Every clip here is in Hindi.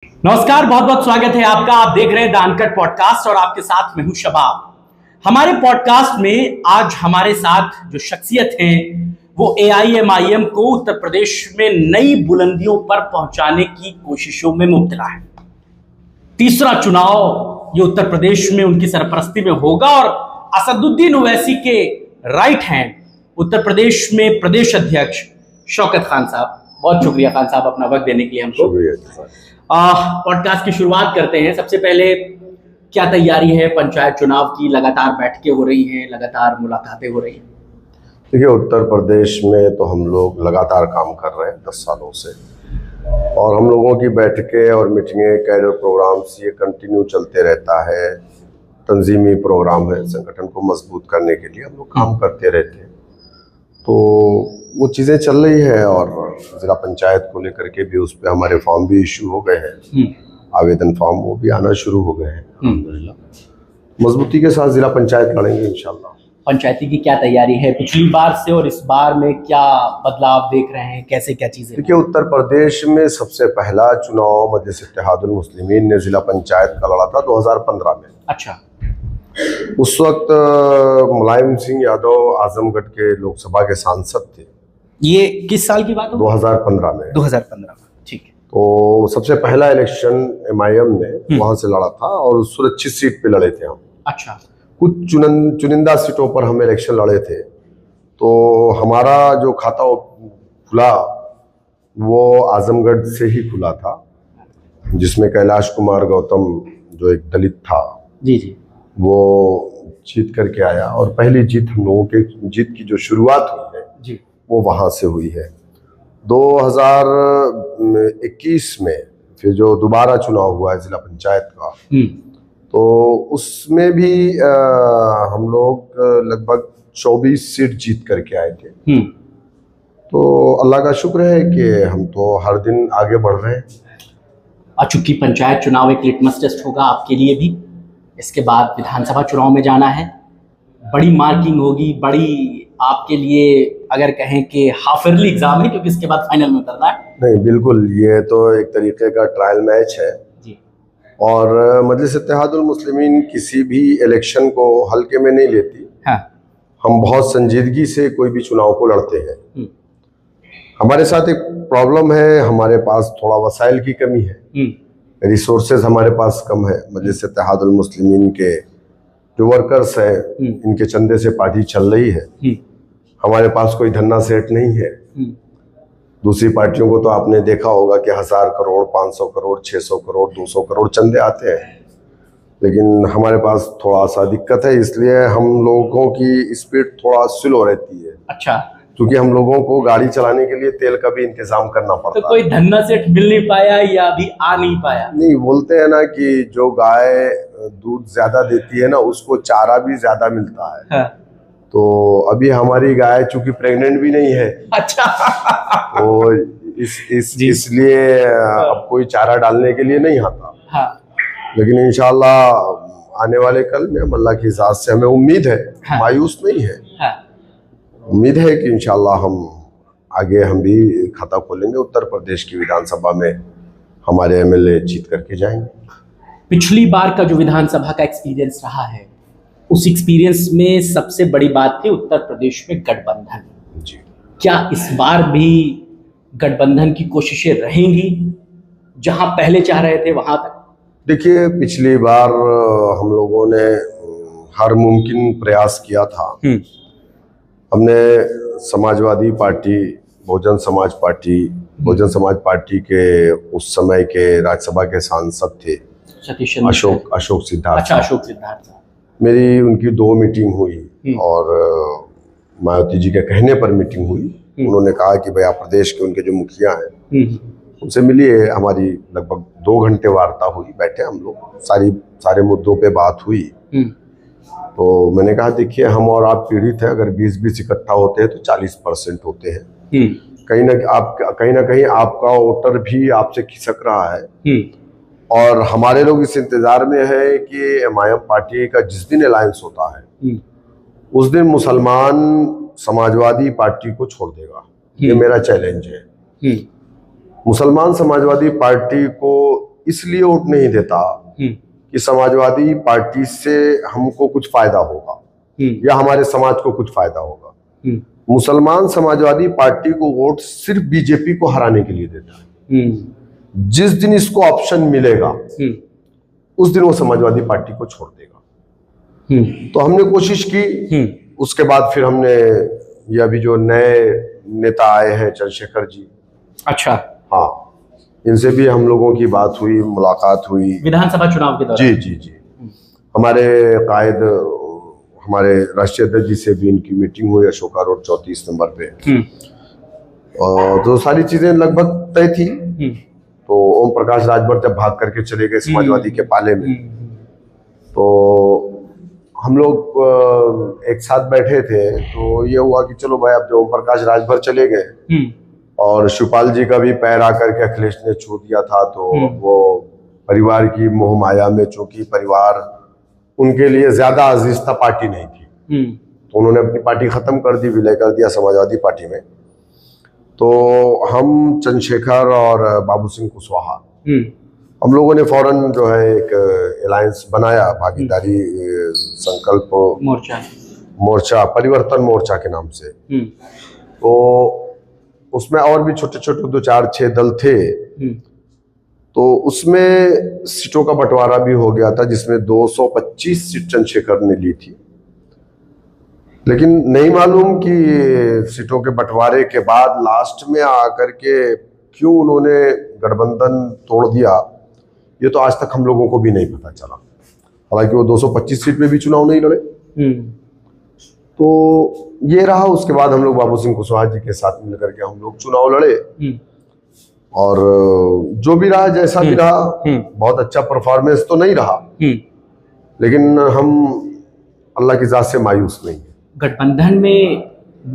नमस्कार, बहुत बहुत स्वागत है आपका। आप देख रहे हैं द अनकट पॉडकास्ट और आपके साथ मैं हूं शबाब। हमारे पॉडकास्ट में आज हमारे साथ जो शख्सियत है वो एआईएमआईएम को उत्तर प्रदेश में नई बुलंदियों पर पहुंचाने की कोशिशों में मुब्तला है। तीसरा चुनाव ये उत्तर प्रदेश में उनकी सरपरस्ती में होगा और असदुद्दीन ओवैसी के राइट हैंड उत्तर प्रदेश में प्रदेश अध्यक्ष शौकत खान साहब। बहुत शुक्रिया खान साहब अपना वक्त देने के लिए हमको। पॉडकास्ट की शुरुआत करते हैं। सबसे पहले क्या तैयारी है पंचायत चुनाव की? लगातार बैठकें हो रही हैं, लगातार मुलाकातें हो रही हैं। देखिए, उत्तर प्रदेश में तो हम लोग लगातार काम कर रहे हैं 10 सालों से, और हम लोगों की बैठकें और मीटिंगें, कैडर प्रोग्राम्स ये कंटिन्यू चलते रहता है। तंजीमी प्रोग्राम है, संगठन को मजबूत करने के लिए हम लोग काम करते रहते हैं। तो वो चीज़ें चल रही है और जिला पंचायत को लेकर के भी उस पर हमारे फॉर्म भी इशू हो गए हैं, आवेदन फॉर्म वो भी आना शुरू हो गए हैं। मजबूती के साथ जिला पंचायत लड़ेंगे इंशाल्लाह। पंचायती की क्या तैयारी है पिछली बार से और इस बार में? क्या बदलाव देख रहे हैं? कैसे क्या चीजें? देखिए, उत्तर प्रदेश में सबसे पहला चुनाव मजलिस इत्तेहादुल मुस्लिमीन ने जिला पंचायत का लड़ा था 2015 में। अच्छा। उस वक्त मुलायम सिंह यादव आजमगढ़ के लोकसभा के सांसद थे। ये किस साल की बात हो? 2015 में। 2015 में, ठीक है। तो सबसे पहला इलेक्शन एमआईएम ने वहां से लड़ा था और सुरक्षित सीट पे लड़े थे हम। अच्छा। कुछ चुनिंदा सीटों पर हम इलेक्शन लड़े थे। तो हमारा जो खाता खुला वो आजमगढ़ से ही खुला था, जिसमें कैलाश कुमार गौतम जो एक दलित था जी जी, वो जीत करके आया। और पहली जीत हम लोगों के जीत की जो शुरुआत हुई है जी, वो वहां से हुई है। 2021 में फिर जो दोबारा चुनाव हुआ है जिला पंचायत का, तो उसमें भी हम लोग लगभग 24 सीट जीत करके आए थे। तो अल्लाह का शुक्र है कि हम तो हर दिन आगे बढ़ रहे हैं। चूंकि पंचायत चुनाव एक लिटमस टेस्ट होगा आपके लिए भी, इसके बाद विधानसभा चुनाव में जाना है। बड़ी मार्किंग होगी, बड़ी आपके लिए अगर कहें कि हाफ-ईयरली एग्जाम है, क्योंकि इसके बाद फाइनल में उतरना है। नहीं, बिल्कुल, ये तो एक तरीके का ट्रायल मैच है जी। और मजलिस इत्तेहादुल मुस्लिमीन किसी भी इलेक्शन को हल्के में नहीं लेती। हाँ। हम बहुत संजीदगी से कोई भी चुनाव को लड़ते हैं। हमारे साथ एक प्रॉब्लम है, हमारे पास थोड़ा वसाइल की कमी है, रिसोर्सेज हमारे पास कम है। मजलिस इत्तेहादुल मुस्लिमीन के जो वर्कर्स हैं, इनके चंदे से पार्टी चल रही है। हमारे पास कोई धन्ना सेठ नहीं है। दूसरी पार्टियों को तो आपने देखा होगा कि 1000 करोड़, 500 करोड़, 600 करोड़, 200 करोड़ चंदे आते हैं, लेकिन हमारे पास थोड़ा सा दिक्कत है। इसलिए हम लोगों की स्पीड थोड़ा स्लो रहती है। अच्छा। क्योंकि हम लोगों को गाड़ी चलाने के लिए तेल का भी इंतजाम करना पड़ता है। तो कोई धन्ना सेठ मिल नहीं पाया या अभी आ नहीं पाया? नहीं, बोलते हैं ना कि जो गाय दूध ज्यादा देती है ना, उसको चारा भी ज्यादा मिलता है। हाँ। तो अभी हमारी गाय चूंकि प्रेग्नेंट भी नहीं है। अच्छा। तो इसलिए अब कोई चारा डालने के लिए नहीं आता। हाँ। लेकिन इंशाल्लाह आने वाले कल में अल्लाह की इजाज़त से हमें उम्मीद है, हाँ। मायूस नहीं है। हाँ। उम्मीद है कि इंशाल्लाह हम आगे हम भी खाता खोलेंगे। उत्तर प्रदेश की विधानसभा में हमारे एमएलए जीत करके जाएंगे। पिछली बार का जो विधानसभा का एक्सपीरियंस रहा है, उस एक्सपीरियंस में सबसे बड़ी बात थी उत्तर प्रदेश में गठबंधन। जी। क्या इस बार भी गठबंधन की कोशिशें रहेंगी, जहां पहले चाह रहे थे वहां तक? देखिए, पिछली बार हम लोगों ने हर मुमकिन प्रयास किया था। हमने समाजवादी पार्टी, बहुजन समाज पार्टी के उस समय के राज्यसभा के सांसद थे अशोक सिद्धार्थ। अच्छा, अशोक सिद्धार्थ साहब। मेरी उनकी 2 मीटिंग हुई और मायावती जी के कहने पर मीटिंग हुई। उन्होंने कहा कि भाई आप प्रदेश के उनके जो मुखिया हैं उनसे मिलिए। हमारी लगभग 2 घंटे वार्ता हुई, बैठे हम लोग, सारे मुद्दों पे बात हुई। तो मैंने कहा देखिए, हम और आप पीड़ित हैं, अगर 20-20 इकट्ठा होते हैं तो 40% होते हैं। कहीं ना कहीं आपका वोटर भी आपसे खिसक रहा है। और हमारे लोग इस इंतजार में है कि एमआईएम पार्टी का जिस दिन अलायंस होता है उस दिन मुसलमान समाजवादी पार्टी को छोड़ देगा। ये मेरा चैलेंज है। मुसलमान समाजवादी पार्टी को इसलिए वोट नहीं देता कि समाजवादी पार्टी से हमको कुछ फायदा होगा या हमारे समाज को कुछ फायदा होगा। मुसलमान समाजवादी पार्टी को वोट सिर्फ बीजेपी को हराने के लिए देता है। जिस दिन इसको ऑप्शन मिलेगा उस दिन वो समाजवादी पार्टी को छोड़ देगा। तो हमने कोशिश की। उसके बाद फिर हमने ये अभी जो नए नेता आए हैं चंद्रशेखर जी, अच्छा, हाँ, इनसे भी हम लोगों की बात हुई, मुलाकात हुई विधानसभा चुनाव के दौरान। जी जी जी। हमारे कायद, हमारे राष्ट्रीय अध्यक्ष जी से भी इनकी मीटिंग हुई अशोका रोड 34 नंबर पे। और तो सारी चीजें लगभग तय थी। तो ओम प्रकाश राजभर जब भाग करके चले गए समाजवादी के पाले में, तो हम लोग एक साथ बैठे थे। तो ये हुआ कि चलो भाई, अब जो ओम प्रकाश राजभर चले गए और शिवपाल जी का भी पैर आकर के अखिलेश ने छू दिया था, तो वो परिवार की मोह माया में, चूंकि परिवार उनके लिए ज्यादा अजीज था, पार्टी नहीं थी, तो उन्होंने अपनी पार्टी खत्म कर दी, विलय कर दिया समाजवादी पार्टी में। तो हम चंद्रशेखर और बाबू सिंह कुशवाहा, हम लोगों ने फौरन जो है एक अलायंस बनाया, भागीदारी संकल्प मोर्चा, परिवर्तन मोर्चा के नाम से। तो उसमें और भी छोटे छोटे 2-4-6 दल थे। तो उसमें सीटों का बंटवारा भी हो गया था, जिसमें 225 सीट चंद्रशेखर ने ली थी। लेकिन नहीं मालूम कि सीटों के बंटवारे के बाद लास्ट में आकर के क्यों उन्होंने गठबंधन तोड़ दिया, ये तो आज तक हम लोगों को भी नहीं पता चला। हालांकि वो 225 सीट में भी चुनाव नहीं लड़े। तो ये रहा। उसके बाद हम लोग बाबू सिंह कुशवाहा जी के साथ मिलकर के हम लोग चुनाव लड़े, और जो भी रहा, जैसा भी रहा, बहुत अच्छा परफॉर्मेंस तो नहीं रहा, लेकिन हम अल्लाह की जात से मायूस नहीं है। गठबंधन में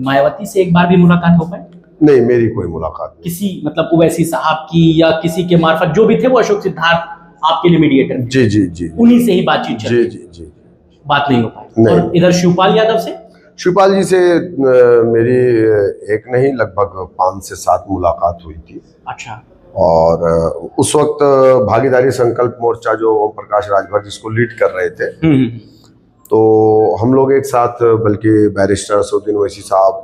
मायावती से एक बार भी मुलाकात हो पाई? नहीं, मेरी कोई मुलाकात नहीं। किसी मतलब ओवैसी साहब की या किसी के मार्फत, जो भी थे वो अशोक सिद्धार्थ आपके लिए मीडिएटर? जी जी जी, उन्हीं से ही बातचीत चली? जी जी जी, बात नहीं हो पाई। और इधर शिवपाल यादव से? शिवपाल जी से मेरी एक नहीं, लगभग 5 से 7 मुलाकात हुई थी। अच्छा। और उस वक्त भागीदारी संकल्प मोर्चा जो ओम प्रकाश राजभर जिसको लीड कर रहे थे, तो हम लोग एक साथ, बल्कि बैरिस्टर असदुद्दीन ओवैसी साहब,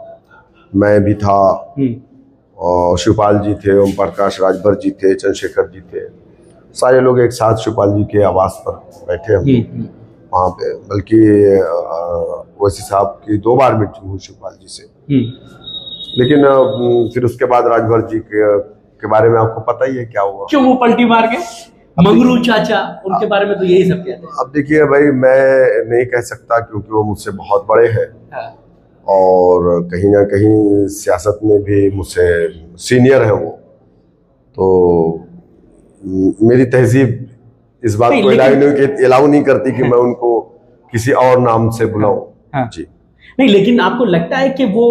मैं भी था, और शिवपाल जी थे, ओम प्रकाश राजभर जी थे, चंद्रशेखर जी थे, सारे लोग एक साथ शिवपाल जी के आवास पर बैठे हम वहाँ पे। बल्कि ओवैसी साहब की 2 बार मीटिंग हुई शिवपाल जी से। लेकिन फिर उसके बाद राजभर जी के बारे में आपको पता ही है क्या हुआ। क्यों वो पलटी मार गए? मंगरू चाचा, उनके बारे में तो यही सब कहते हैं। अब देखिए भाई, मैं नहीं कह सकता, क्योंकि वो मुझसे बहुत बड़े हैं। हाँ। और कहीं ना कहीं सियासत में भी मुझसे सीनियर है वो। तो मेरी तहजीब इस बात को अलाउ नहीं करती कि मैं उनको किसी और नाम से बुलाऊं। हाँ। जी नहीं, लेकिन आपको लगता है कि वो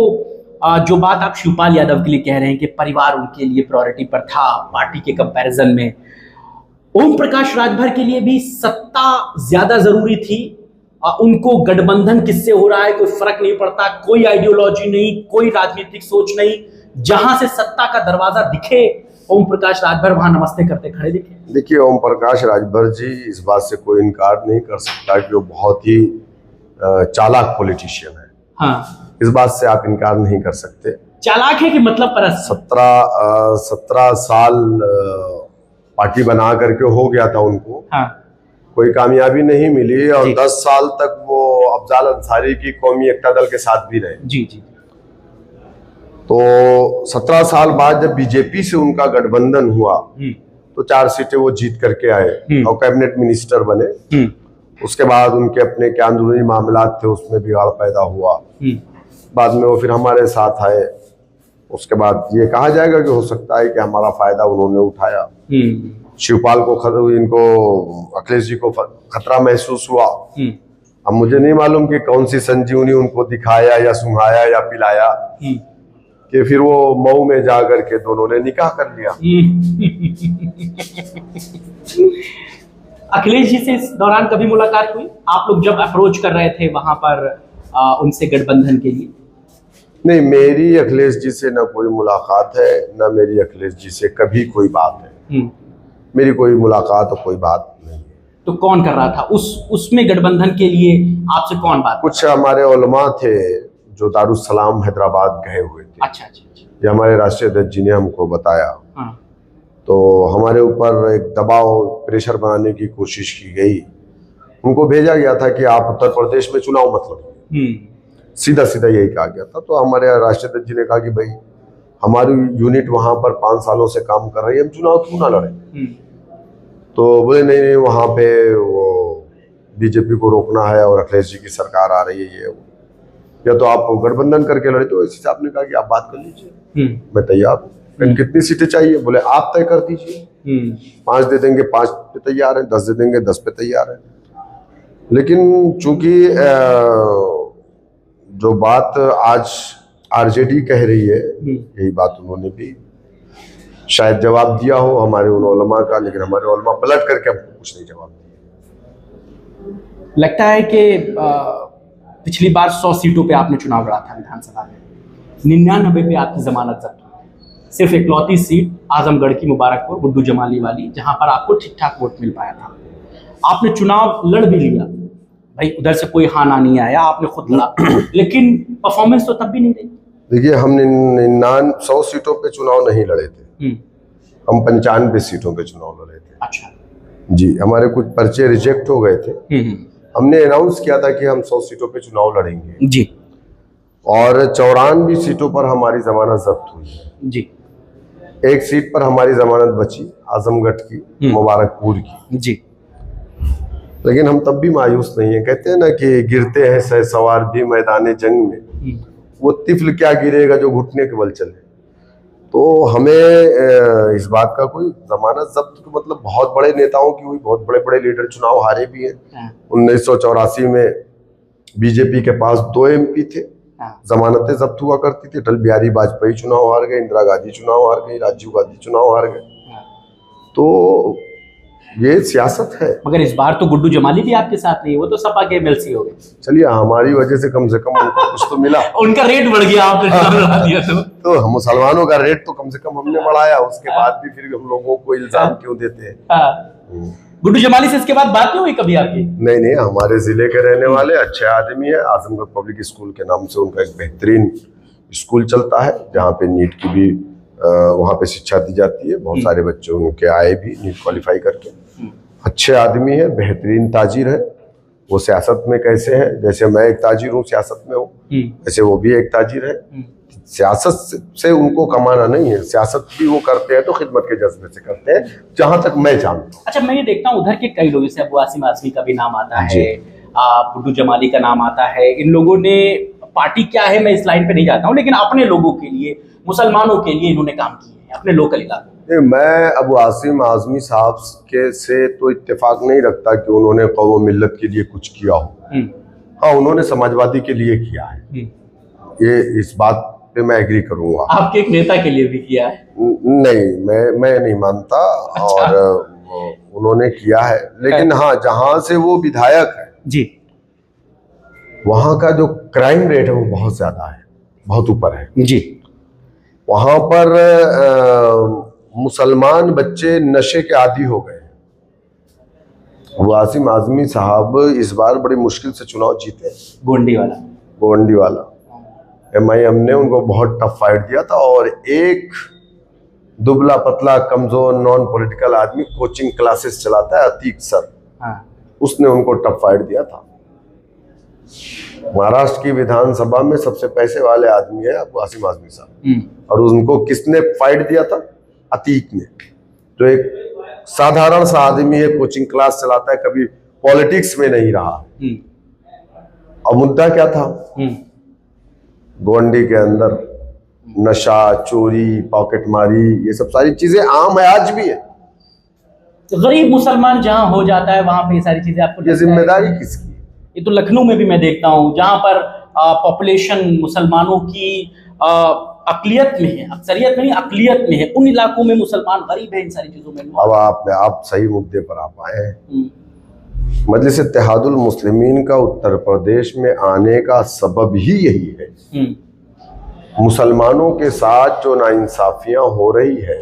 जो बात आप शिवपाल यादव के लिए कह रहे हैं कि परिवार उनके लिए प्रायोरिटी पर था पार्टी के कंपैरिजन में, ओम प्रकाश राजभर के लिए भी सत्ता ज्यादा जरूरी थी? उनको गठबंधन किससे हो रहा है कोई फर्क नहीं पड़ता, कोई आइडियोलॉजी नहीं, कोई राजनीतिक सोच नहीं, जहां से सत्ता का दरवाजा दिखे ओम प्रकाश राजभर वहां नमस्ते करते खड़े दिखे? देखिए, ओम प्रकाश राजभर जी, इस बात से कोई इनकार नहीं कर सकता कि वो बहुत ही चालाक पॉलिटिशियन है। हाँ, इस बात से आप इनकार नहीं कर सकते। चालाक है कि मतलब परस्त? 17 साल पार्टी बना करके हो गया था उनको। हाँ। कोई कामयाबी नहीं मिली, और 10 साल तक वो अफजाल अंसारी की कौमी एकता दल के साथ भी रहे। जी जी। तो 17 साल बाद जब बीजेपी से उनका गठबंधन हुआ, तो 4 सीटें वो जीत करके आए और कैबिनेट मिनिस्टर बने। उसके बाद उनके अपने क्या अंदरूनी मामलात थे, उसमें बिगाड़ पैदा हुआ। बाद में वो फिर हमारे साथ आए। उसके बाद ये कहा जाएगा कि हो सकता है कि हमारा फायदा उन्होंने उठाया। शिवपाल को, इनको, अखिलेश जी को खतरा महसूस हुआ। अब मुझे नहीं मालूम कि कौन सी संजीवनी उनको दिखाया या सुंघाया या पिलाया कि फिर वो मऊ में जा करके दोनों ने निकाह कर लिया। अखिलेश जी से इस दौरान कभी मुलाकात हुई? आप लोग जब अप्रोच कर रहे थे वहां पर उनसे गठबंधन के लिए? नहीं, मेरी अखिलेश जी से ना कोई मुलाकात है, ना मेरी अखिलेश जी से कभी कोई बात है। मेरी कोई मुलाकात और कोई बात नहीं। तो कौन कर रहा था उसमें गठबंधन के लिए आपसे कौन बात? कुछ हमारे उलमा थे जो दारुस्सलाम हैदराबाद गए हुए थे। अच्छा अच्छा अच्छा। ये हमारे राष्ट्रीय अध्यक्ष जी ने हमको बताया। हाँ। तो हमारे ऊपर एक दबाव प्रेशर बनाने की कोशिश की गई। उनको भेजा गया था कि आप उत्तर प्रदेश में चुनाव मत लड़िए, सीधा सीधा यही कहा गया था। तो हमारे राष्ट्रीय अध्यक्ष जी ने कहा कि भाई हमारी यूनिट वहां पर 5 सालों से काम कर रही है, हम चुनाव क्यों ना लड़े। तो बोले नहीं नहीं, वहां पे वो बीजेपी को रोकना है और अखिलेश जी की सरकार आ रही है, ये या तो आप गठबंधन करके लड़े। तो इस हिसाब ने कहा कि आप बात कर लीजिए, मैं तैयार हूँ। कितनी सीटें चाहिए? बोले आप तय कर दीजिए, 5 दे देंगे 5 पे तैयार है, 10 दे देंगे 10 पे तैयार है। लेकिन चूंकि जो बात आज आरजेडी कह रही है, यही बात उन्होंने भी शायद जवाब दिया हो हमारे उन उलमा का, लेकिन हमारे उलमा पलट करके हमको कुछ नहीं जवाब दिया। लगता है कि पिछली बार 100 सीटों पे आपने चुनाव लड़ा था विधानसभा में, 99 पे आपकी जमानत जब्त हुई। सिर्फ इकलौती सीट आजमगढ़ की मुबारकपुर गुड्डू जमाली वाली, जहां पर आपको ठीक ठाक वोट मिल पाया था। आपने चुनाव लड़ भी लिया भाई, उधर से कोई हाँ ना नहीं आया, आपने खुद लड़ा, लेकिन परफॉर्मेंस तो तब भी नहीं रही। देखिए, हम 100 सीटों पे चुनाव नहीं लड़े थे, हम 95 सीटों पे चुनाव लड़े थे। अच्छा जी, हमारे कुछ पर्चे रिजेक्ट हो गए थे। हमने अनाउंस किया था कि हम 100 सीटों पे चुनाव लड़ेंगे जी, और 94 सीटों पर हमारी जमानत जब्त हुई जी। एक सीट पर हमारी जमानत बची, आजमगढ़ की मुबारकपुर की जी। लेकिन हम तब भी मायूस नहीं है। कहते हैं ना कि गिरते हैं सहसवार भी मैदान जंग में, वो तिफल क्या गिरेगा जो घुटने के बल चले। तो हमें इस बात का कोई जमानत जब्त का मतलब, बहुत बड़े नेताओं की हुई, बहुत बड़े बड़े लीडर चुनाव हारे भी हैं। 1984 में बीजेपी के पास 2 MP थे, जमानतें जब्त हुआ करती थी। अटल बिहारी वाजपेयी चुनाव हार गए, इंदिरा गांधी चुनाव हार गई, राजीव गांधी चुनाव हार गए। तो ये सियासत है। मगर इस बार तो गुड्डू जमाली भी आपके साथ नहीं, वो तो सपा के MLC हो गए। चलिए, हमारी वजह से कम उनको कुछ तो मिला। उनका रेट बढ़ गया, आपने बढ़ा दिया तो हम मुसलमानों का रेट तो कम से कम हमने बढ़ाया, उसके बाद भी फिर हम लोगों को इल्जाम क्यों देते हैं। गुड्डू जमाली से इसके बाद बात नहीं हुई कभी आपकी? नहीं, हमारे जिले के रहने वाले अच्छे आदमी है। आजमगढ़ पब्लिक स्कूल के नाम से उनका एक बेहतरीन स्कूल चलता है, जहाँ पे नीट की भी वहाँ पे शिक्षा दी जाती है। बहुत सारे बच्चे उनके आए भी नीट क्वालिफाई करके। अच्छे आदमी है, बेहतरीन ताजिर है। वो सियासत में कैसे है, जैसे मैं एक ताजिर हूँ सियासत में हूँ, वैसे वो भी एक ताजिर है। सियासत से उनको कमाना नहीं है, सियासत भी वो करते हैं तो खिदमत के जज्बे से करते हैं, जहां तक मैं जानता हूँ। अच्छा, मैं ये देखता हूँ उधर के कई लोग, जैसे अबू आसिम आजमी का भी नाम आता है, गुड्डू जमाली का नाम आता है। इन लोगों ने, पार्टी क्या है मैं इस लाइन पे नहीं जाता हूँ, लेकिन अपने लोगों के लिए, मुसलमानों के लिए इन्होंने काम किए हैं अपने लोकल इलाके। मैं अबू आसिम आजमी साहब के से तो इत्तेफाक नहीं रखता कि उन्होंने कौम मिल्लत के लिए कुछ किया हो। हाँ, उन्होंने समाजवादी के लिए किया है, ये इस बात पे मैं एग्री करूंगा। आपके एक नेता के लिए भी किया है? नहीं, मैं नहीं मानता। अच्छा। और उन्होंने किया है, लेकिन हाँ, जहां से वो विधायक है जी, वहां का जो क्राइम रेट है वो बहुत ज्यादा है, बहुत ऊपर है जी। वहां पर मुसलमान बच्चे नशे के आदी हो गए। वो आसिम आजमी साहब इस बार बड़ी मुश्किल से चुनाव जीते, गोंडी वाला MIM ने उनको बहुत टफ फाइट दिया था। और एक दुबला पतला कमजोर नॉन पॉलिटिकल आदमी कोचिंग क्लासेस चलाता है, अतीक सर, उसने उनको टफ फाइट दिया था। महाराष्ट्र की विधानसभा में सबसे पैसे वाले आदमी है अबू आसिम आजमी साहब, और उनको किसने फाइट दिया था? अतीक ने, जो एक साधारण सा आदमी है, कोचिंग क्लास चलाता है, कभी पॉलिटिक्स में नहीं रहा। और मुद्दा क्या था? गोंडी के अंदर नशा, चोरी, पॉकेटमारी, ये सब सारी चीजें आम है, आज भी है। गरीब मुसलमान जहां हो जाता है वहां पे ये सारी चीजें आपको, ये जिम्मेदारी किसकी? ये तो लखनऊ में भी मैं देखता हूँ, जहां पर पॉपुलेशन मुसलमानों की अकलियत में है, अक्सरियत में नहीं, अकलियत में है। उन इलाकों में मुसलमान गरीब है इन सारी चीजों में। अब आप सही मुद्दे पर आप आए हैं। मजलिस इत्तेहादुल मुस्लिमीन का उत्तर प्रदेश में आने का सबब ही यही है। मुसलमानों के साथ जो नाइंसाफियां हो रही है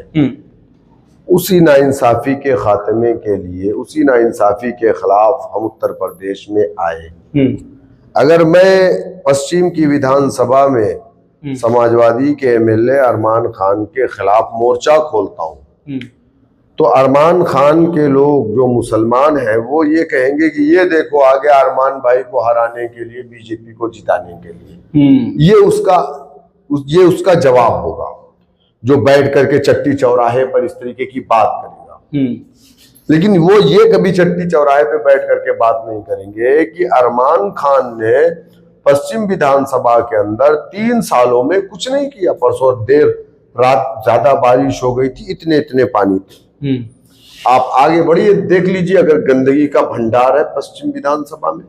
उसी नाइंसाफी के खात्मे के लिए, उसी नाइंसाफी के खिलाफ हम उत्तर प्रदेश में आए। अगर मैं पश्चिम की विधानसभा में समाजवादी के एमएलए अरमान खान के खिलाफ मोर्चा खोलता हूं, तो अरमान खान के लोग जो मुसलमान हैं वो ये कहेंगे कि ये देखो आ गया अरमान भाई को हराने के लिए, बीजेपी को जिताने के लिए। ये उसका जवाब होगा, जो बैठ करके चट्टी चौराहे पर इस तरीके की बात करेगा। लेकिन वो ये कभी चट्टी चौराहे पे बैठ करके बात नहीं करेंगे कि अरमान खान ने पश्चिम विधानसभा के अंदर 3 सालों में कुछ नहीं किया। परसों देर रात ज्यादा बारिश हो गई थी, इतने इतने पानी थे। आप आगे बढ़िए, देख लीजिए, अगर गंदगी का भंडार है पश्चिम विधानसभा में,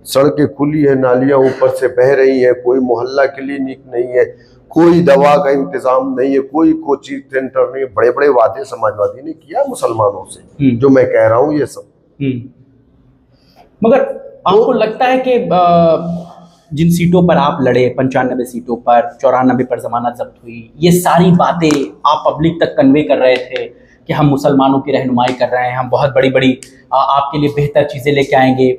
सड़कें खुली है, नालियां ऊपर से बह रही है, कोई मोहल्ला क्लिनिक नहीं है, कोई दवा का इंतजाम नहीं है, कोई कोचिंग सेंटर नहीं है। बड़े बड़े वादे समाजवादी ने किया मुसलमानों से, जो मैं कह रहा हूं ये सब। मगर आपको लगता है कि जिन सीटों पर आप लड़े, 95 सीटों पर, 94 पर जमानत जब्त हुई, ये सारी बातें आप पब्लिक तक कन्वे कर रहे थे कि हम मुसलमानों की रहनुमाई कर रहे हैं, हम बहुत बड़ी बड़ी आपके लिए बेहतर चीजें लेके आएंगे,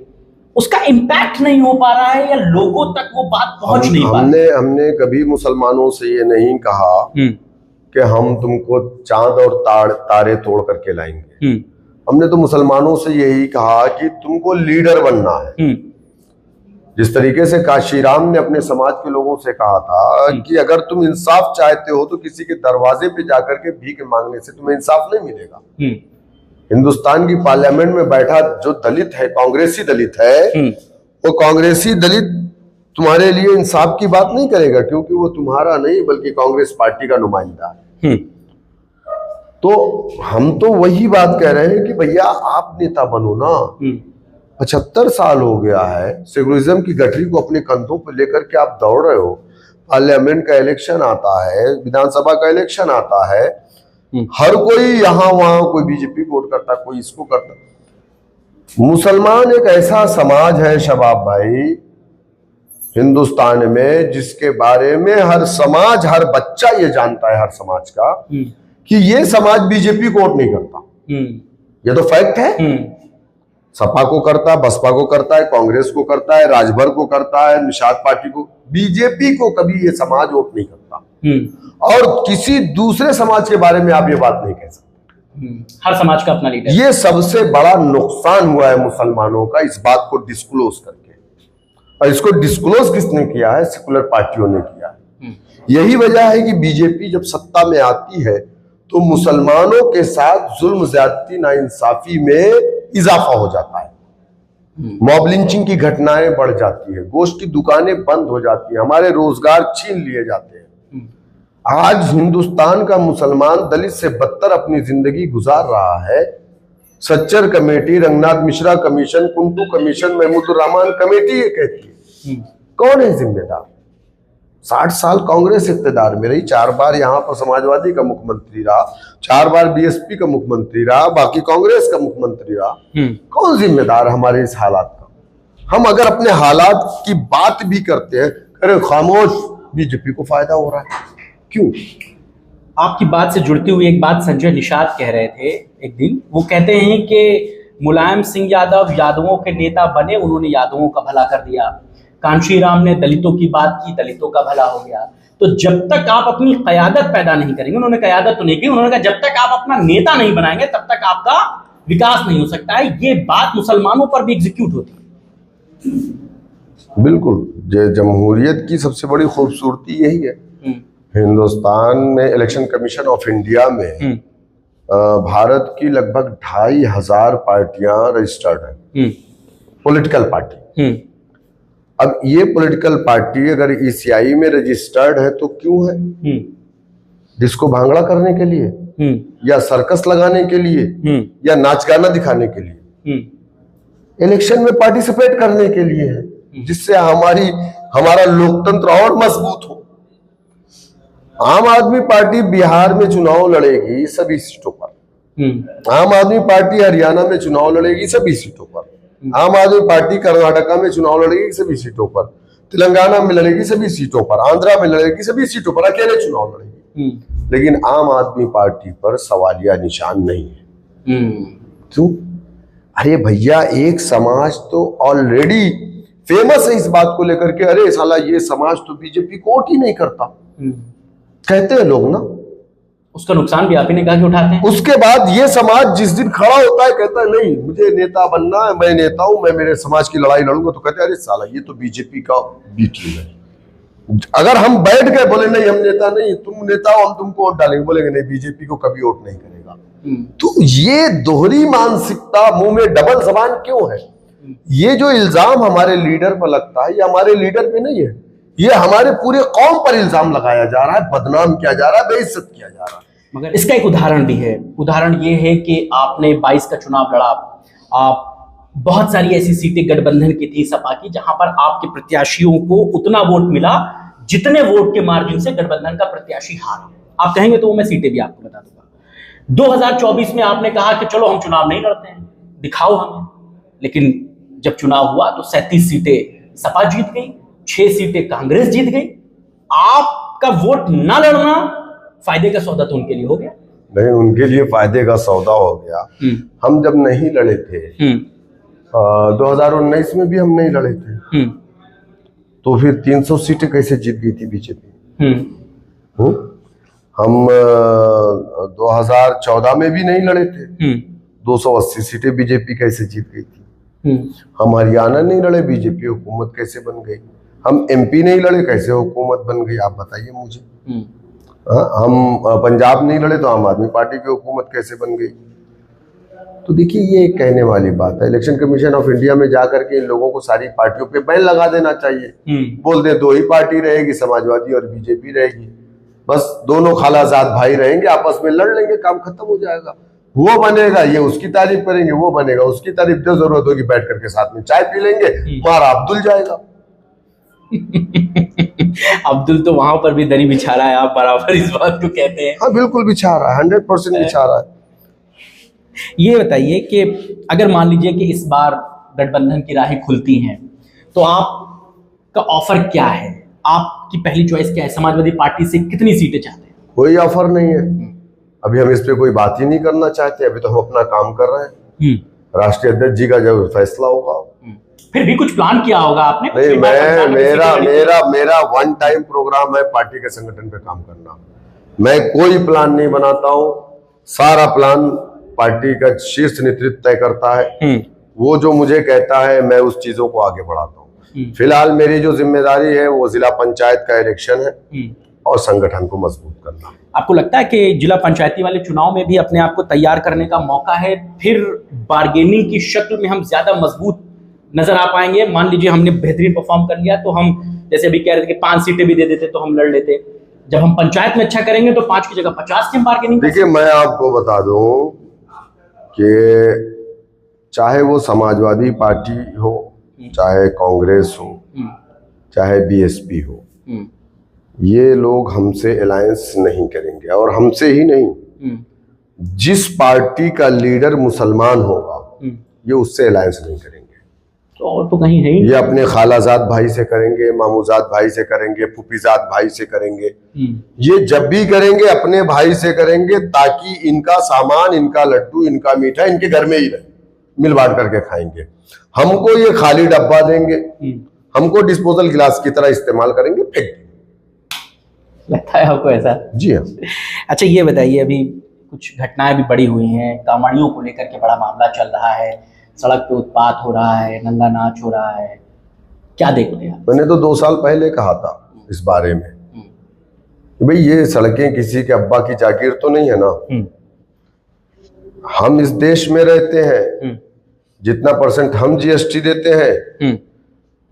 उसका इम्पैक्ट नहीं हो पा रहा है या लोगों तक वो बात पहुंच नहीं पा रही? हमने कभी मुसलमानों से ये नहीं कहा कि हम तुमको चांद और तारे तोड़ करके लाएंगे। हमने तो मुसलमानों से यही कहा कि तुमको लीडर बनना है। जिस तरीके से काशीराम ने अपने समाज के लोगों से कहा था कि अगर तुम इंसाफ चाहते हो तो किसी के दरवाजे पे जाकर के भीख मांगने से तुम्हें इंसाफ नहीं मिलेगा। हिंदुस्तान की पार्लियामेंट में बैठा जो दलित है, कांग्रेसी दलित है, वो कांग्रेसी दलित तुम्हारे लिए इंसाफ की बात नहीं करेगा, क्योंकि वो तुम्हारा नहीं बल्कि कांग्रेस पार्टी का नुमाइंदा है। तो हम तो वही बात कह रहे हैं कि भैया आप नेता बनो ना। 75 साल हो गया है, सेकुलरिज्म की गठरी को अपने कंधों पर लेकर के आप दौड़ रहे हो। पार्लियामेंट का इलेक्शन आता है, विधानसभा का इलेक्शन आता है, हर कोई यहाँ वहां, कोई बीजेपी को वोट करता, कोई इसको करता। मुसलमान एक ऐसा समाज है शबाब भाई हिंदुस्तान में जिसके बारे में हर समाज, हर बच्चा ये जानता है, हर समाज का, कि ये समाज बीजेपी को वोट नहीं करता। ये तो फैक्ट है। सपा को करता है, बसपा को करता है, कांग्रेस को करता है, राजभर को करता है, निषाद पार्टी को। बीजेपी को कभी ये समाज वोट नहीं करता। और किसी दूसरे समाज के बारे में आप ये बात नहीं कह सकते। हर समाज का अपना लीडर। ये सबसे बड़ा नुकसान हुआ है मुसलमानों का, इस बात को डिस्क्लोज करके। और इसको डिस्क्लोज किसने किया है? सेकुलर पार्टियों ने किया है। यही वजह है कि बीजेपी जब सत्ता में आती है तो मुसलमानों के साथ जुल्म, ज्यादती, नाइंसाफी में इजाफा हो जाता है। मॉब लिंचिंग की घटनाएं बढ़ जाती है, गोश्त की दुकानें बंद हो जाती है, हमारे रोजगार छीन लिए जाते हैं। आज हिंदुस्तान का मुसलमान दलित से बदतर अपनी जिंदगी गुजार रहा है। Sachar committee, Ranganath Mishra commission, कुंटू commission, Mahmoodur Rahman committee ये कहती है। कौन है जिम्मेदार? 60 साल कांग्रेस इख्तियार में रही, 4 बार यहाँ पर समाजवादी का मुख्यमंत्री रहा, 4 बार बीएसपी का मुख्यमंत्री रहा, बाकी कांग्रेस का मुख्यमंत्री रहा। कौन जिम्मेदार हमारे इस हालात का? हम अगर अपने हालात की बात भी करते हैं, अरे खामोश, बीजेपी को फायदा हो रहा है। क्यों? आपकी बात से जुड़ती हुई एक बात संजय निषाद कह रहे थे एक दिन। वो कहते हैं कि मुलायम सिंह यादव यादवों के नेता बने, उन्होंने यादवों का भला कर दिया। कांशीराम ने दलितों की बात की, दलितों का भला हो गया। तो जब तक आप अपनी क़यादत पैदा नहीं करेंगे, उन्होंने क़यादत तो नहीं की, उन्होंने कहा जब तक आप अपना नेता नहीं बनाएंगे तब तक आपका विकास नहीं हो सकता है। ये बात मुसलमानों पर भी एग्जीक्यूट होती है। बिल्कुल, जमहूरियत की सबसे बड़ी खूबसूरती यही है। हिंदुस्तान में इलेक्शन कमीशन ऑफ इंडिया में भारत की लगभग 2500 पार्टियां रजिस्टर्ड हैं, पॉलिटिकल पार्टी। अब ये पॉलिटिकल पार्टी अगर ईसीआई में रजिस्टर्ड है तो क्यों है? जिसको भांगड़ा करने के लिए, या सर्कस लगाने के लिए, या नाच गाना दिखाने के लिए। इलेक्शन में पार्टिसिपेट करने के लिए है, जिससे हमारा लोकतंत्र और मजबूत हो। आम आदमी पार्टी बिहार में चुनाव लड़ेगी सभी सीटों पर, आम आदमी पार्टी हरियाणा में चुनाव लड़ेगी सभी सीटों पर, आम आदमी पार्टी कर्नाटका में चुनाव लड़ेगी सभी सीटों पर, तेलंगाना में लड़ेगी सभी सीटों पर, आंध्रा में लड़ेगी सभी सीटों पर, अकेले चुनाव लड़ेगी। लेकिन आम आदमी पार्टी पर सवालिया निशान नहीं है। क्यों? अरे भैया, एक समाज तो ऑलरेडी फेमस है इस बात को लेकर के, अरे साला ये समाज तो बीजेपी को वोट ही नहीं करता, कहते हैं लोग ना। उसका नुकसान भी आप ही ने कहा कि उठाते हैं। उसके बाद ये समाज जिस दिन खड़ा होता है कहता है नहीं मुझे नेता बनना है, मैं नेता हूं, मैं मेरे समाज की लड़ाई लड़ूंगा, तो कहते हैं अरे साला ये तो बीजेपी का बी टीम है। अगर हम बैठ गए बोले नहीं हम नेता नहीं, तुम नेता हो हम तुमको वोट डालेंगे, बोलेंगे नहीं बीजेपी को कभी वोट नहीं करेगा। तो ये दोहरी मानसिकता, मुंह में डबल जबान क्यों है? ये जो इल्जाम हमारे लीडर पर लगता है, ये हमारे लीडर पे नहीं है, ये हमारे पूरे कौम पर इल्जाम लगाया जा रहा है, बदनाम किया जा रहा है, बेइज्जत किया जा रहा है। मगर इसका एक उदाहरण भी है। उदाहरण ये है कि आपने 22 का चुनाव लड़ा, आप बहुत सारी ऐसी सीटें गठबंधन की थी सपा की, जहां पर आपके प्रत्याशियों को उतना वोट मिला जितने वोट के मार्जिन से गठबंधन का प्रत्याशी हारा। आप कहेंगे तो वो मैं सीटें भी आपको बता दूंगा। 2024 में आपने कहा कि चलो हम चुनाव नहीं लड़ते हैं, दिखाओ हमें, लेकिन जब चुनाव हुआ तो 37 सीटें सपा जीत गई, 6 सीटें कांग्रेस जीत गई। आपका वोट ना लड़ना फायदे का सौदा तो उनके लिए हो गया। नहीं, उनके लिए फायदे का सौदा हो गया। हम जब नहीं लड़े थे 2019 में भी हम नहीं लड़े थे, तो फिर 300 सीटें कैसे जीत गई थी बीजेपी? हम 2014 में भी नहीं लड़े थे, 280 सीटें बीजेपी कैसे जीत गई थी? हम हरियाणा नहीं लड़े, बीजेपी हुकूमत कैसे बन गई? हम एमपी नहीं लड़े, कैसे हुकूमत बन गई? आप बताइए मुझे। हम पंजाब नहीं लड़े तो आम आदमी पार्टी की हुकूमत कैसे बन गई? तो देखिए ये एक कहने वाली बात है। इलेक्शन कमीशन ऑफ इंडिया में जाकर के इन लोगों को सारी पार्टियों पे बैन लगा देना चाहिए। बोल दे 2 ही पार्टी रहेगी, समाजवादी और बीजेपी रहेगी, बस दोनों खालाजाद भाई रहेंगे, आपस में लड़ लेंगे, काम खत्म हो जाएगा। वो बनेगा ये उसकी तारीफ करेंगे, वो बनेगा उसकी तारीफ, जो जरूरत होगी बैठ करके साथ में चाय पी लेंगे, मारा अब्दुल जाएगा। अब्दुल तो वहां पर भी दरी बिछा रहा है, आप बराबर इस बात को कहते हैं। हाँ बिल्कुल बिछा रहा है, 100% बिछा रहा है। ये बताइए कि अगर मान लीजिए कि इस बार गठबंधन की राहें खुलती हैं, तो आपका ऑफर क्या है? आपकी पहली चॉइस क्या है? समाजवादी पार्टी से कितनी सीटें चाहते हैं? कोई ऑफर नहीं है, अभी हम इस पे कोई बात ही नहीं करना चाहते। अभी तो हम अपना काम कर रहे हैं, राष्ट्रीय अध्यक्ष जी का जब फैसला होगा। फिर भी कुछ प्लान किया होगा आपने? नहीं, मेरा वन टाइम प्रोग्राम है पार्टी के संगठन पे काम करना। मैं कोई प्लान नहीं बनाता हूँ, सारा प्लान पार्टी का शीर्ष नेतृत्व तय करता है। वो जो मुझे कहता है मैं उस चीजों को आगे बढ़ाता हूँ। फिलहाल मेरी जो जिम्मेदारी है वो जिला पंचायत का इलेक्शन है और संगठन को मजबूत करना। आपको लगता है कि जिला पंचायती वाले चुनाव में भी अपने आप को तैयार करने का मौका है? फिर बार्गेनिंग की शक्ल में हम ज्यादा मजबूत नजर आ पाएंगे? मान लीजिए हमने बेहतरीन परफॉर्म कर लिया तो हम, जैसे अभी कह रहे थे कि 5 सीटें भी दे देते तो हम लड़ लेते, जब हम पंचायत में अच्छा करेंगे तो 5 की जगह 50 की बार्गेनिंग। देखिए मैं आपको बता दूं कि चाहे वो समाजवादी पार्टी हो, चाहे कांग्रेस हो, चाहे बीएसपी हो, ये लोग हमसे अलायंस नहीं करेंगे। और हमसे ही नहीं, जिस पार्टी का लीडर मुसलमान होगा ये उससे अलायंस नहीं करेंगे। तो और तो कहीं है ही। ये अपने खालाजाद भाई से करेंगे, मामूजाद भाई से करेंगे, फूफीजाद भाई से करेंगे। ये जब भी करेंगे अपने भाई से करेंगे, ताकि इनका सामान, इनका लड्डू, इनका मीठा इनके घर में ही रहे, मिल बांट करके खाएंगे। हमको ये खाली डब्बा देंगे, हमको डिस्पोजल गिलास की तरह इस्तेमाल करेंगे, फेंक देंगे। लगता है आपको ऐसा? जी हाँ। अच्छा ये बताइए, अभी कुछ घटनाएं भी बड़ी हुई हैं, कांवड़ियों को लेकर के बड़ा मामला चल रहा है, सड़क पे उत्पात हो रहा है, नंगा नाच हो रहा है, क्या देखते हैं? मैंने तो 2 साल पहले कहा था इस बारे में, भाई ये सड़कें किसी के अब्बा की जागीर तो नहीं है ना। हम इस देश में रहते हैं, जितना % हम जीएसटी देते हैं,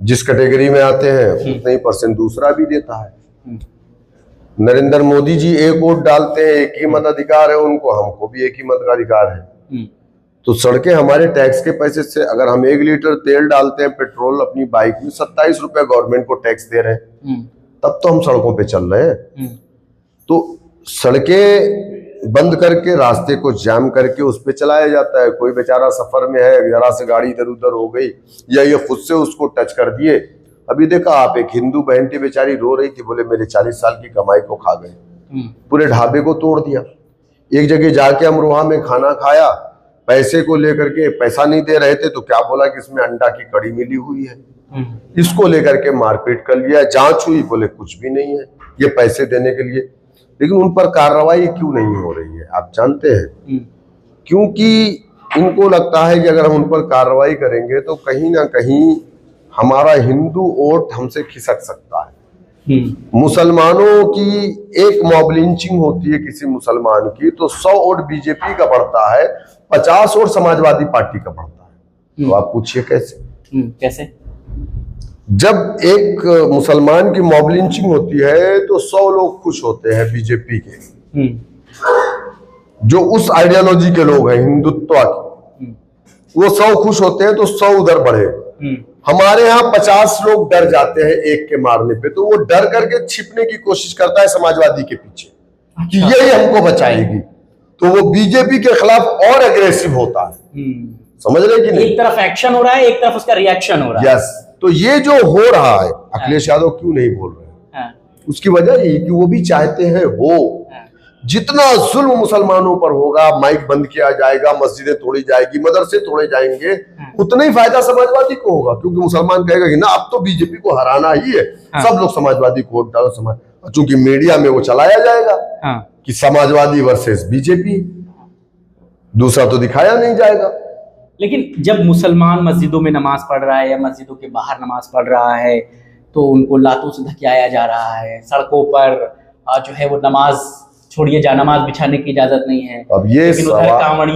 जिस कैटेगरी में आते हैं उतना ही % दूसरा भी देता है। नरेंद्र मोदी जी एक वोट डालते हैं, एक ही मताधिकार है उनको, हमको भी एक ही मताधिकार है। तो सड़कें हमारे टैक्स के पैसे से, अगर हम 1 लीटर तेल डालते हैं पेट्रोल अपनी बाइक में, 27 रुपए गवर्नमेंट को टैक्स दे रहे हैं, तब तो हम सड़कों पे चल रहे हैं। तो सड़कें बंद करके, रास्ते को जाम करके उस पे चलाया जाता है। कोई बेचारा सफर में है, जरा से गाड़ी इधर उधर हो गई या ये खुद से उसको टच कर दिए। अभी देखा आप, एक हिंदू बहन थी बेचारी रो रही थी, बोले मेरे 40 साल की कमाई को खा गए। पूरे ढाबे को तोड़ दिया। एक जगह जाके अमरोहा में खाना खाया, पैसे को लेकर के पैसा नहीं दे रहे थे तो क्या बोला कि इसमें अंडा की कड़ी मिली हुई है, इसको लेकर के मारपीट कर लिया। जांच हुई, बोले कुछ भी नहीं है, ये पैसे देने के लिए। लेकिन उन पर कार्रवाई क्यों नहीं हो रही है आप जानते हैं? क्योंकि इनको लगता है कि अगर हम उन पर कार्रवाई करेंगे तो कहीं ना कहीं हमारा हिंदू वोट हमसे खिसक सकता है। मुसलमानों की एक मॉब लिंचिंग होती है किसी मुसलमान की तो 100 वोट बीजेपी का बढ़ता है, 50 वोट समाजवादी पार्टी का बढ़ता है। तो आप पूछिए कैसे? कैसे? जब एक मुसलमान की मॉब लिंचिंग होती है तो 100 लोग खुश होते हैं बीजेपी के, जो उस आइडियोलॉजी के लोग हैं हिंदुत्व के, वो 100 खुश होते हैं तो 100 उधर बढ़े। हमारे यहाँ 50 लोग डर जाते हैं एक के मारने पे, तो वो डर करके छिपने की कोशिश करता है समाजवादी के पीछे कि यही हमको बचाएगी, तो वो बीजेपी के खिलाफ और एग्रेसिव होता है। समझ रहे कि नहीं? एक तरफ एक्शन हो रहा है, एक तरफ उसका रिएक्शन हो रहा है। यस, तो ये जो हो रहा है, अखिलेश यादव क्यों नहीं बोल रहे हैं? उसकी वजह यही कि वो भी चाहते हैं जितना जुल्म मुसलमानों पर होगा, माइक बंद किया जाएगा, मस्जिदें तोड़ी जाएगी, मदरसे तोड़े जाएंगे, उतना ही फायदा समाजवादी को होगा। क्योंकि मुसलमान कहेगा कि ना अब तो बीजेपी को हराना ही है, सब लोग समाजवादी को वोट डालो। समाज चूंकि मीडिया में वो चलाया जाएगा कि समाजवादी वर्सेस बीजेपी, दूसरा तो दिखाया नहीं जाएगा। लेकिन जब मुसलमान मस्जिदों में नमाज पढ़ रहा है या मस्जिदों के बाहर नमाज पढ़ रहा है तो उनको लातों से धकियाया जा रहा है, सड़कों पर जो है वो नमाज छोड़िए, जानमाज बिछाने की इजाजत नहीं है। अब ये सवाल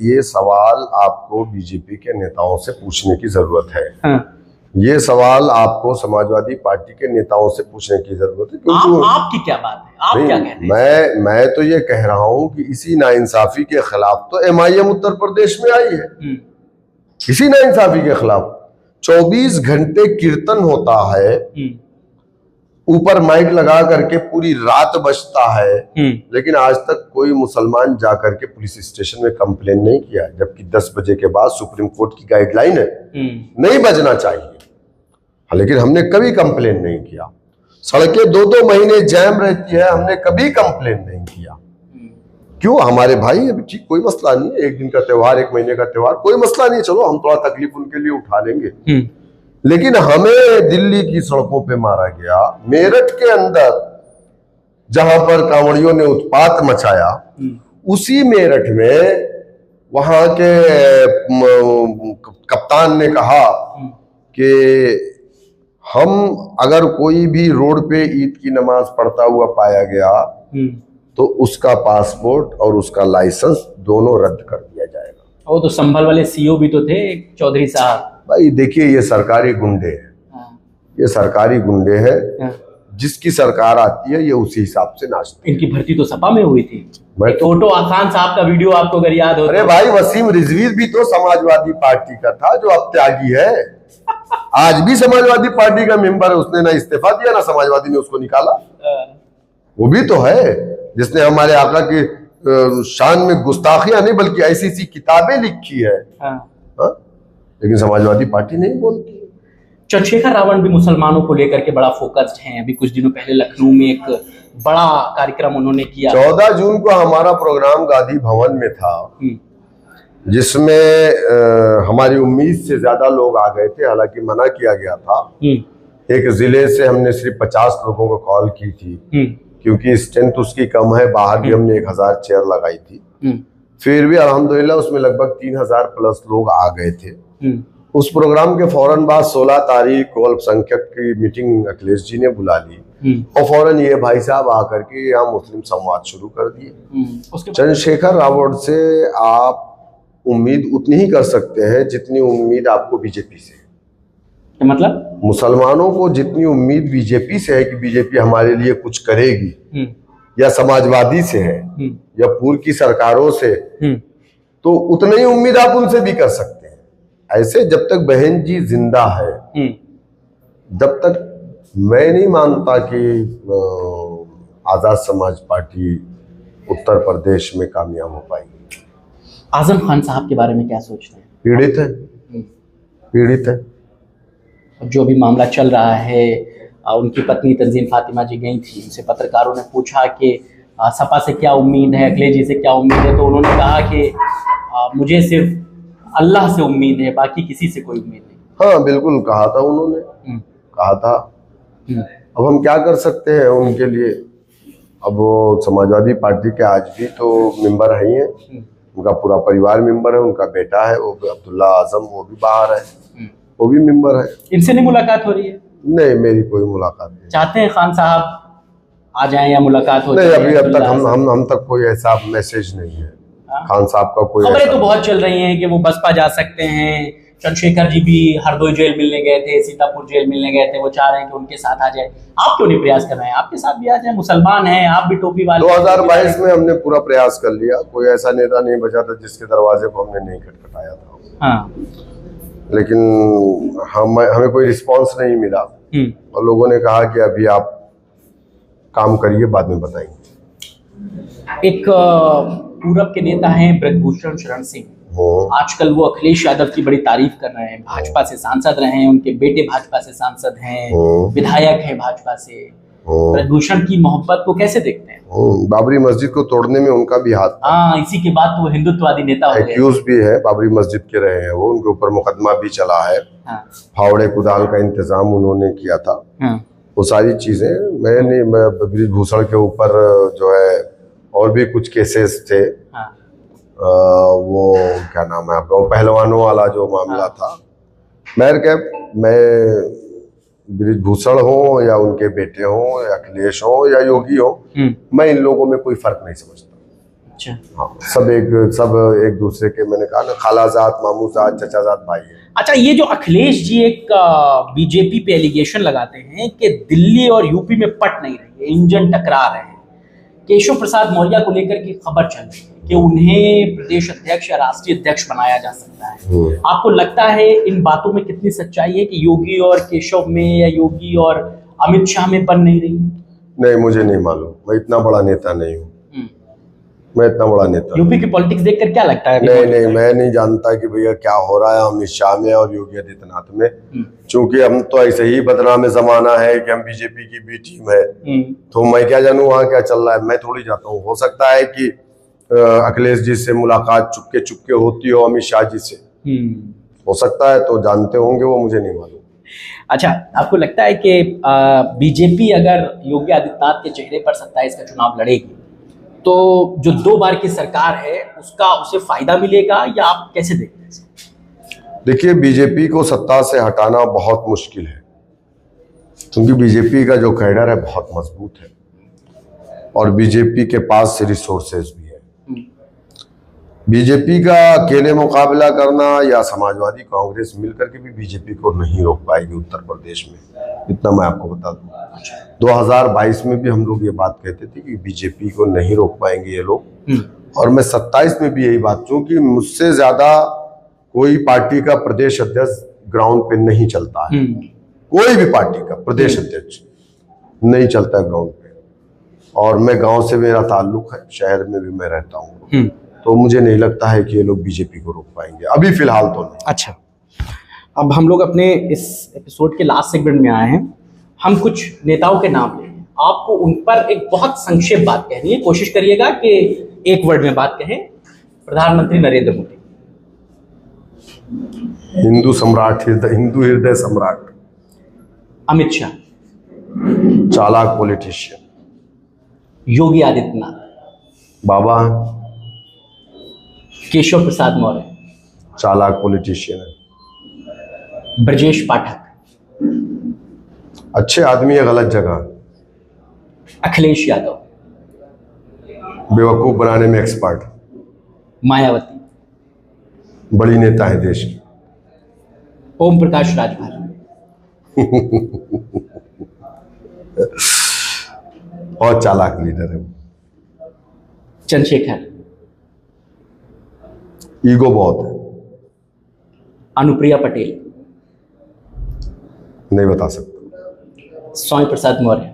ये सवाल आपको बीजेपी के नेताओं से पूछने की जरूरत है। ये सवाल आपको समाजवादी पार्टी के नेताओं से पूछने की जरूरत है। क्योंकि आपकी क्या बात है? आप क्या कहते हैं? मैं तो ये कह रहा हूं कि इसी नाइंसाफी के खिलाफ तो MIM उत्तर प्रदेश में आई है। इसी नाइंसाफी के खिलाफ 24 घंटे कीर्तन होता है, ऊपर माइक लगा करके पूरी रात बजता है, लेकिन आज तक कोई मुसलमान जाकर के पुलिस स्टेशन में कंप्लेन नहीं किया, जबकि 10 बजे के बाद सुप्रीम कोर्ट की गाइडलाइन है नहीं बजना चाहिए। लेकिन हमने कभी कंप्लेन नहीं किया। सड़कें 2-2 महीने जैम रहती है, हमने कभी कंप्लेन नहीं किया। क्यों? हमारे भाई अभी ठीक, कोई मसला नहीं है, एक दिन का त्योहार, 1 महीने का त्योहार, कोई मसला नहीं, चलो हम थोड़ा तकलीफ उनके लिए उठा लेंगे। लेकिन हमें दिल्ली की सड़कों पे मारा गया, मेरठ के अंदर जहां पर कांवड़ियों ने उत्पात मचाया, उसी मेरठ में वहां के कप्तान ने कहा कि हम अगर कोई भी रोड पे ईद की नमाज पढ़ता हुआ पाया गया तो उसका पासपोर्ट और उसका लाइसेंस दोनों रद्द कर दिया जाएगा। वो तो संभल वाले CO भी तो थे, चौधरी साहब। भाई देखिए, ये सरकारी गुंडे हैं, ये सरकारी गुंडे हैं। जिसकी सरकार आती है ये उसी हिसाब से नाचते हैं। इनकी भर्ती तो सपा में हुई थी। ऑटो खान साहब का वीडियो आपको अगर याद हो? अरे भाई, वसीम रिजवी भी तो समाजवादी पार्टी का था, जो अब त्यागी है। आज भी समाजवादी पार्टी का मेंबर है, उसने ना इस्तीफा दिया ना समाजवादी ने उसको निकाला। वो भी तो है जिसने हमारे आका की शान में गुस्ताखियां नहीं बल्कि ऐसी किताबें लिखी है। लेकिन समाजवादी पार्टी नहीं बोलती। चंद्रशेखर रावण भी मुसलमानों को लेकर के बड़ा फोकस्ड हैं। अभी कुछ दिनों पहले लखनऊ में एक बड़ा कार्यक्रम उन्होंने किया। 14 जून को हमारा प्रोग्राम गांधी भवन में था, जिसमें हमारी उम्मीद से ज्यादा लोग आ गए थे, हालांकि मना किया गया था। एक जिले से हमने सिर्फ 50 लोगों को कॉल की थी, क्योंकि स्ट्रेंथ उसकी कम है। बाहर भी हमने 1000 चेयर लगाई थी, फिर भी अल्हम्दुलिल्लाह उसमें लगभग 3000 प्लस लोग आ गए थे। उस प्रोग्राम के फौरन बाद 16 तारीख को अल्पसंख्यक की मीटिंग अखिलेश जी ने बुला ली और फौरन ये भाई साहब आकर के यहाँ मुस्लिम संवाद शुरू कर दिए। चंद्रशेखर रावण से आप उम्मीद उतनी ही कर सकते हैं जितनी उम्मीद आपको बीजेपी से है। मतलब मुसलमानों को जितनी उम्मीद बीजेपी से है कि बीजेपी हमारे लिए कुछ करेगी, या समाजवादी से है, या पूर्व की सरकारों से, तो उतनी ही उम्मीद आप उनसे भी कर सकते हैं। ऐसे जब तक बहन जी जिंदा है, जब तक मैं नहीं मानता कि आजाद समाज पार्टी उत्तर प्रदेश में कामयाब हो पाएगी। आजम खान साहब के बारे में क्या सोचते हैं? पीड़ित है, पीड़ित है। जो भी मामला चल रहा है, उनकी पत्नी तंजीम फातिमा जी गई थी, उनसे पत्रकारों ने पूछा कि सपा से क्या उम्मीद है, अखिलेश जी से क्या उम्मीद है, तो उन्होंने कहा कि मुझे सिर्फ अल्लाह से उम्मीद है, बाकी किसी से कोई उम्मीद नहीं। हाँ बिल्कुल कहा था उन्होंने, कहा था। अब हम क्या कर सकते हैं उनके लिए। अब वो समाजवादी पार्टी के आज भी तो मेंबर है ही हैं, उनका पूरा परिवार मेंबर है, उनका बेटा है वो अब्दुल्ला आजम, वो भी बाहर है, वो भी मेंबर है। इनसे नहीं मुलाकात हो रही है? नहीं, मेरी कोई मुलाकात नहीं। चाहते हैं खान साहब आ जाएं या मुलाकात हो? नहीं, अभी अब तक हम तक कोई ऐसा मैसेज नहीं है खान साहब का। कोई खबरें तो बहुत चल रही हैं कि वो बसपा जा सकते हैं। चंद्रशेखर जी भी हरदोई जेल मिलने गए थे, सीतापुर जेल मिलने गए थे, वो चाह रहे हैं कि उनके साथ आ जाए। आप क्यों नहीं प्रयास कर रहे हैं आपके साथ भी आ जाए? मुसलमान हैं, आप भी टोपी वाले। 2022 में हमने पूरा प्रयास कर लिया, कोई ऐसा नेता नहीं बचा था जिसके दरवाजे को हमने नहीं खटखटाया था। हाँ। लेकिन हमें कोई रिस्पांस नहीं मिला और लोगों ने कहा कि अभी आप काम करिए, बाद में बताएंगे। एक पूरब के नेता हैं ब्रजभूषण शरण सिंह, आजकल वो अखिलेश यादव की बड़ी तारीफ कर रहे हैं। भाजपा से सांसद रहे हैं, उनके बेटे भाजपा से सांसद हैं, विधायक हैं भाजपा से। ब्रजभूषण की मोहब्बत को कैसे देखते हैं? बाबरी मस्जिद को तोड़ने में उनका भी हाथ था। हाँ, इसी के बाद तो वो हिंदुत्ववादी नेता हो गए। एक्यूज भी है, बाबरी मस्जिद के रहे हैं वो, उनके ऊपर मुकदमा भी चला है। हाँ। फावड़े कुदाल का इंतजाम उन्होंने किया था। हाँ। वो सारी चीजें मैं ब्रजभूषण के ऊपर जो है और भी कुछ केसेस थे। हाँ। वो क्या नाम है आपका, वो पहलवानों वाला जो मामला था। मैं ब्रजभूषण हो या उनके बेटे हो या अखिलेश हो या योगी हो, मैं इन लोगों में कोई फर्क नहीं समझता। अच्छा। हाँ, सब एक दूसरे के, मैंने कहा ना, खालाजात, मामूजात, चचाजात भाई है। अच्छा, ये जो अखिलेश जी एक बीजेपी पे एलिगेशन लगाते हैं कि दिल्ली और यूपी में पट नहीं रही है, इंजन टकरा रहे हैं। केशव प्रसाद मौर्य को लेकर की खबर चल रही है कि उन्हें प्रदेश अध्यक्ष या राष्ट्रीय अध्यक्ष बनाया जा सकता है। आपको लगता है इन बातों में कितनी सच्चाई है कि योगी और केशव में या योगी और अमित शाह में बन नहीं रही है? नहीं, मुझे नहीं मालूम, मैं इतना बड़ा नेता नहीं हूँ। मैं इतना बड़ा नेता यूपी की पॉलिटिक्स देखकर क्या लगता है? नहीं, मैं नहीं जानता कि भैया क्या हो रहा है अमित शाह में और योगी आदित्यनाथ में। चूंकि हम तो ऐसे ही बदनाम जमाना है कि हम बीजेपी की बी टीम है, तो मैं क्या जानूं वहाँ क्या चल रहा है। मैं थोड़ी जाता हूँ। हो सकता है कि अखिलेश जी से मुलाकात चुपके होती हो अमित शाह जी से, हो सकता है, तो जानते होंगे वो, मुझे नहीं मालूम। अच्छा, आपको लगता है कि बीजेपी अगर योगी आदित्यनाथ के चेहरे पर 27 का चुनाव लड़ेगी तो जो 2 बार की सरकार है उसे फायदा मिलेगा, या आप कैसे देखते हैं? देखिए, बीजेपी को सत्ता से हटाना बहुत मुश्किल है, क्योंकि बीजेपी का जो कैडर है बहुत मजबूत है और बीजेपी के पास रिसोर्सेज भी है। बीजेपी का अकेले मुकाबला करना या समाजवादी कांग्रेस मिलकर के भी बीजेपी को नहीं रोक पाएगी उत्तर प्रदेश में, इतना मैं आपको बता दूं। 2022 में भी हम लोग ये बात कहते थे कि बीजेपी को नहीं रोक पाएंगे ये लोग, और मैं 27 में भी यही बात, क्योंकि मुझसे ज्यादा कोई पार्टी का प्रदेश अध्यक्ष ग्राउंड पे नहीं चलता है। कोई भी पार्टी का प्रदेश अध्यक्ष नहीं चलता है ग्राउंड पे, और मैं गांव से मेरा ताल्लुक है, शहर में भी मैं रहता हूँ, तो मुझे नहीं लगता है कि ये लोग बीजेपी को रोक पाएंगे, अभी फिलहाल तो नहीं। अच्छा, अब हम लोग अपने इस एपिसोड के लास्ट सेगमेंट में आए हैं। हम कुछ नेताओं के नाम लेंगे, आपको उन पर एक बहुत संक्षेप बात कहनी है। कोशिश करिएगा कि एक वर्ड में बात कहें। प्रधानमंत्री नरेंद्र मोदी, हिंदू हृदय सम्राट अमित शाह, चालाक पॉलिटिशियन, योगी आदित्यनाथ, बाबा, केशव प्रसाद मौर्य, चालाक पॉलिटिशियन है, ब्रजेश पाठक, अच्छे आदमी है गलत जगह, अखिलेश यादव, बेवकूफ बनाने में एक्सपर्ट, मायावती, बड़ी नेता है देश की, ओम प्रकाश राजभर, बहुत चालाक लीडर है, चंद्रशेखर, ईगो बहुत है, अनुप्रिया पटेल, नहीं बता सकता, स्वामी प्रसाद मौर्य,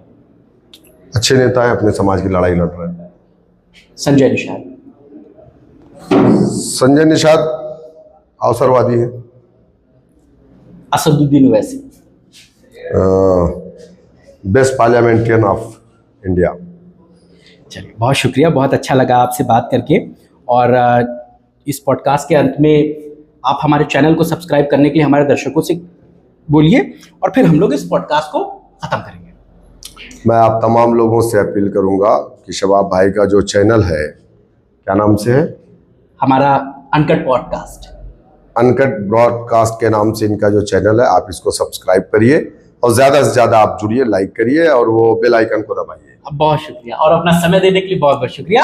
अच्छे नेता है, अपने समाज की लड़ाई लड़ रहे हैं, संजय निषाद, संजय निषाद अवसरवादी है, Asaduddin Owaisi, best parliamentarian of India. चलिए, बहुत शुक्रिया, बहुत अच्छा लगा आपसे बात करके। और इस पॉडकास्ट के अंत में आप हमारे चैनल को सब्सक्राइब करने के लिए हमारे दर्शकों से बोलिए, और फिर हम लोग इस पॉडकास्ट को खत्म करेंगे। मैं आप तमाम लोगों से अपील करूंगा कि शबाब भाई का जो चैनल है, क्या नाम से है? हमारा अनकट पॉडकास्ट, अनकट ब्रॉडकास्ट के नाम से इनका जो चैनल है, आप इसको सब्सक्राइब करिए और ज़्यादा से ज़्यादा आप जुड़िए, लाइक करिए और वो बेल आइकन को दबाइए। बहुत शुक्रिया, और अपना समय देने के लिए बहुत बहुत शुक्रिया।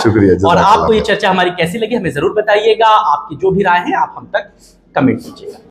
और आपको ये चर्चा हमारी कैसी लगी हमें जरूर बताइएगा। आपकी जो भी राय है आप हम तक कमेंट कीजिएगा।